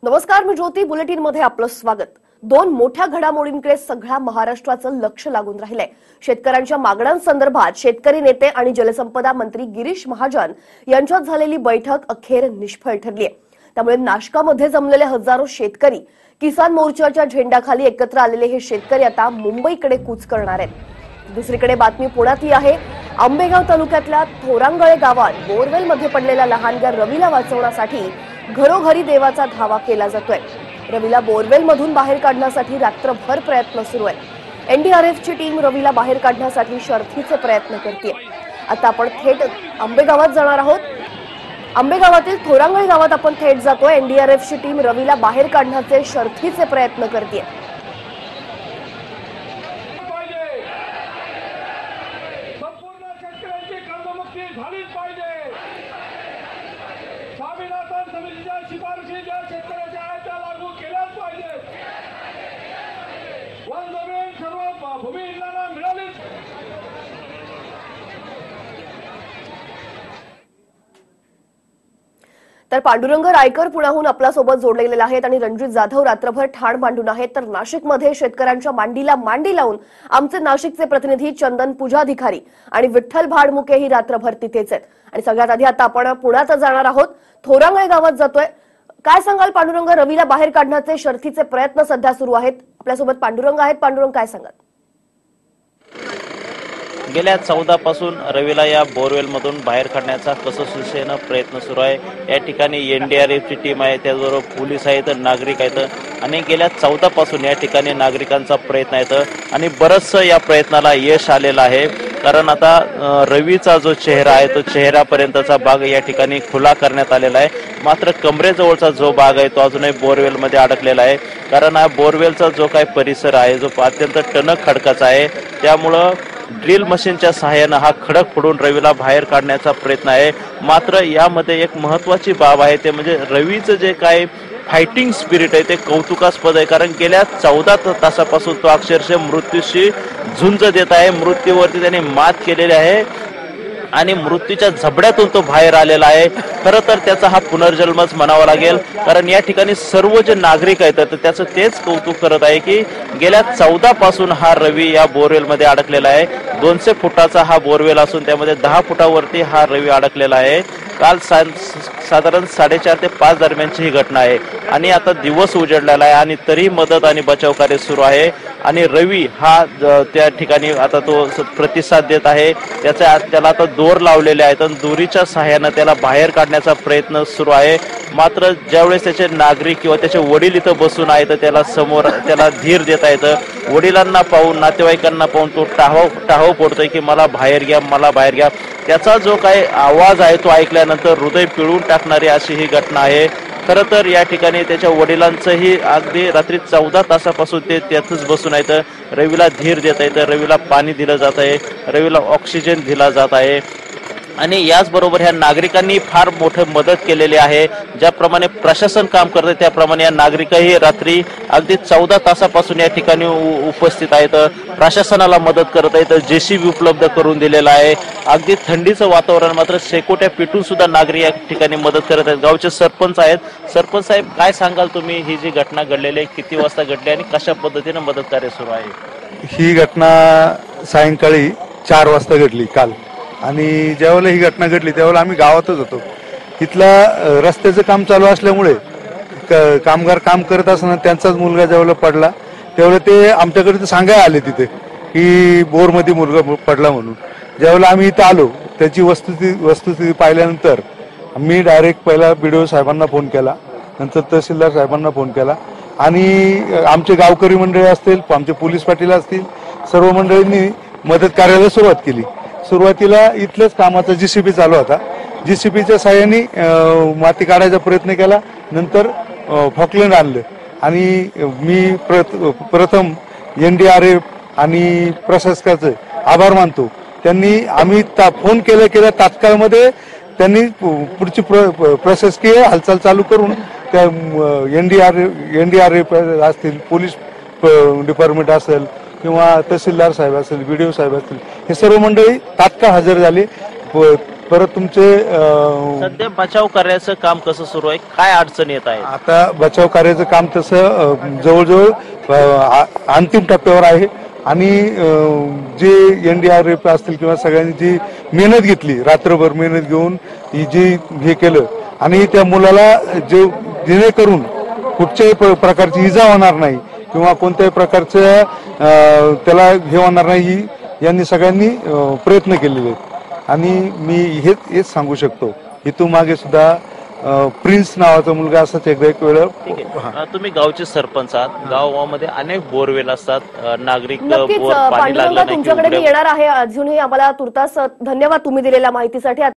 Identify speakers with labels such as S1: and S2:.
S1: नमस्कार, मी ज्योती. बुलेटिन मध्ये आपलं स्वागत. दोन मोठ्या घडामोडींकडे सगळ्या महाराष्ट्राचं लक्ष लागून राहिलंय. शेतकऱ्यांच्या मागण्यांसंदर्भात शेतकरी नेते आणि जलसंपदा मंत्री गिरीश महाजन यांच्यात झालेली बैठक अखेर निष्फळ ठरलीय. त्यामुळे नाशकामध्ये जमलेले हजारो शेतकरी, किसान मोर्चाच्या झेंड्याखाली एकत्र आलेले हे शेतकरी आता मुंबईकडे कूच करणार आहेत. दुसरीकडे बातमी पुण्यातली आहे. आंबेगाव तालुक्यातल्या थोरांगळे गावात बोरवेलमध्ये पडलेल्या लहानग्या रवीला वाचवण्यासाठी घरोघरी देवाचा धावा केला जातोय. रवीला बोरवेलमधून बाहेर काढण्यासाठी रात्रभर प्रयत्न सुरू आहेत. एनडीआरएफची टीम रवीला बाहेर काढण्यासाठी शर्थीचे प्रयत्न करते. आता आपण थेट आंबेगावात जाणार आहोत. आंबेगावातील थोरांगळे गावात आपण थेट जातोय. एनडीआरएफची टीम रवीला बाहेर काढण्याचे शर्थीचे प्रयत्न करते. तर पांडुरंग रायकर पुण्याहून आपल्यासोबत जोडले गेलेले आहेत आणि रणजित जाधव रात्रभर ठाण मांडून आहेत. तर नाशिकमध्ये शेतकऱ्यांच्या मांडीला मांडी लावून आमचे नाशिकचे प्रतिनिधी चंदन पूजाधिकारी आणि विठ्ठल भाडमुके ही रात्रभर तिथेच आहेत. आणि सगळ्यात आधी आता आपण पुण्यात जाणार आहोत. थोरांगळे गावात जातोय. काय सांगाल पांडुरंग? रवीला बाहेर काढण्याचे शर्थीचे प्रयत्न सध्या सुरू आहेत. आपल्यासोबत पांडुरंग आहेत. पांडुरंग, काय सांगाल?
S2: गेल्या 14 पासून रवीला या बोरवेलमधून बाहेर काढण्याचा कसोशीने प्रयत्न सुरू आहे. या ठिकाणी एनडीआरएफची टीम आहे, त्याचबरोबर पोलीस आहेत, नागरिक आहेत आणि गेल्या 14 पासून या ठिकाणी नागरिकांचा प्रयत्न आहे आणि बरंचसं या प्रयत्नाला यश आलेलं आहे. कारण आता रवीचा जो चेहरा आहे तो चेहऱ्यापर्यंतचा भाग या ठिकाणी खुला करण्यात आलेला आहे. मात्र कमरेजवळचा जो भाग आहे तो अजूनही बोरवेलमध्ये अडकलेला आहे. कारण हा बोरवेलचा जो काही परिसर आहे जो अत्यंत टणक खडकाचा आहे, त्यामुळं ड्रिल मशीनच्या सहाय्यानं हा खडक फोडून रवीला बाहेर काढण्याचा प्रयत्न आहे. मात्र यामध्ये एक महत्वाची बाब आहे, ते म्हणजे रवीचं जे काय फायटिंग स्पिरिट आहे ते कौतुकास्पद आहे. कारण गेल्या 14 तासापासून तो अक्षरशः मृत्यूशी झुंज देत आहे. मृत्यूवरती त्याने मात केलेली आहे आणि मृत्यूच्या झबड्यातून तो बाहेर आलेला आहे. खरं तर त्याचा हा पुनर्जन्मच म्हणावा लागेल. कारण या ठिकाणी सर्व जे नागरिक आहेत तर त्याचं तेच कौतुक करत आहे की गेल्या 14 पासून हा रवी या बोरवेलमध्ये अडकलेला आहे. 200 फुटाचा हा बोरवेल असून त्यामध्ये 10 फुटावरती हा रवी अडकलेला आहे. काल साधारण 4:30 ते 5 दरम्यानची ही घटना आहे आणि आता दिवस उजडलेला आहे आणि तरी मदत आणि बचाव कार्य सुरू आहे. आणि रवी हा त्या ठिकाणी आता तो प्रतिसाद देत आहे. त्याला आता दोर लावलेले आहेत आणि दोरीच्या सहाय्यानं त्याला बाहेर काढण्याचा प्रयत्न सुरू आहे. मात्र ज्यावेळेस त्याचे नागरिक किंवा त्याचे वडील इथं बसून आहेत त्याला धीर देता येतं. वडिलांना पाहून, नातेवाईकांना पाहून तो टाहो पडतोय की मला बाहेर घ्या, मला बाहेर घ्या. त्याचा जो काही आवाज आहे तो ऐकल्यानंतर हृदय पिळून टाकणारी अशी ही घटना आहे. खरं तर या ठिकाणी त्याच्या वडिलांचंही अगदी रात्री 14 तासापासून ते त्यातच बसून आहेत. रवीला धीर देता येतं, रवीला पाणी दिलं जात आहे, रवीला ऑक्सिजन दिला जात आहे. आणि याचबरोबर ह्या नागरिकांनी फार मोठं मदत केलेली आहे. ज्याप्रमाणे प्रशासन काम करते त्याप्रमाणे या नागरिकही रात्री अगदी 14 तासापासून या ठिकाणी उपस्थित आहेत. प्रशासनाला मदत करत आहेत. जेसीबी उपलब्ध करून दिलेला आहे. अगदी थंडीचं वातावरण मात्र शेकोट्या पिटून सुद्धा नागरिक या ठिकाणी मदत करत आहेत. गावचे सरपंच आहेत. सरपंच साहेब, काय सांगाल तुम्ही? ही जी घटना घडलेली आहे किती वाजता घडली आणि कशा पद्धतीने मदत कार्य सुरू आहे?
S3: ही घटना सायंकाळी 4 वाजता घडली काल. आणि ज्यावेळेला ही घटना घडली त्यावेळेला आम्ही गावातच होतो. इथला रस्त्याचं काम चालू असल्यामुळे कामगार काम करत असताना त्यांचाच मुलगा ज्यावेळेला पडला त्यावेळेला ते आमच्याकडे सांगायला आले तिथे की बोरमध्ये मुलगा पडला म्हणून. ज्यावेळेला आम्ही इथं आलो त्याची वस्तुस्थिती पाहिल्यानंतर मी डायरेक्ट पहिला BDO साहेबांना फोन केला, नंतर तहसीलदार साहेबांना फोन केला आणि आमचे गावकरी मंडळी असतील, आमचे पोलीस पाटील असतील, सर्व मंडळींनी मदत कार्याला सुरुवात केली. सुरुवातीला इथलंच कामाचा JCB चालू होता. JCBच्या साहाय्याने माती काढायचा प्रयत्न केला. नंतर फॉकलँड आणलं आणि मी प्रथम NDRF आणि प्रशासकाचे आभार मानतो. आम्ही फोन केल्या तात्काळमध्ये त्यांनी पुढची प्रशासकीय हालचाल चालू करून त्या NDRF असतील, पोलीस डिपार्टमेंट असेल किंवा तहसीलदार साहेब असेल, BDO साहेब असतील, हे सर्व मंडळी तात्काळ हजर झाले. परत तुमचे
S2: सध्या बचाव कार्याचं काम कसं सुरू आहे, काय अडचण येत आहे?
S3: आता बचाव कार्याचं काम तसं जवळजवळ अंतिम टप्प्यावर आहे आणि जे NDRF असतील किंवा सगळ्यांनी जी मेहनत घेतली, रात्रभर मेहनत घेऊन ही जी हे केलं आणि त्या मुलाला जेणेकरून कुठच्याही प्रकारची इजा होणार नाही किंवा कोणत्याही प्रकारचं त्याला हे होणार नाही, यांनी सगळ्यांनी प्रयत्न केलेले आहेत. आणि मी हेच सांगू शकतो, इथून मागे सुद्धा प्रिन्स नावाचा मुलगा असाच एक वेळ.
S2: ठीक आहे. तुम्ही गावचे सरपंच आहात, गावामध्ये अनेक बोरवेल असतात, नागरिक
S1: नक्कीच
S2: बोर पाणी
S1: पांडुरंगा
S2: लागलं नाही
S1: तुमच्याकडे मी
S2: की
S1: येणार आहे. अजूनही आम्हाला तुर्तास धन्यवाद तुम्ही दिलेल्या माहितीसाठी.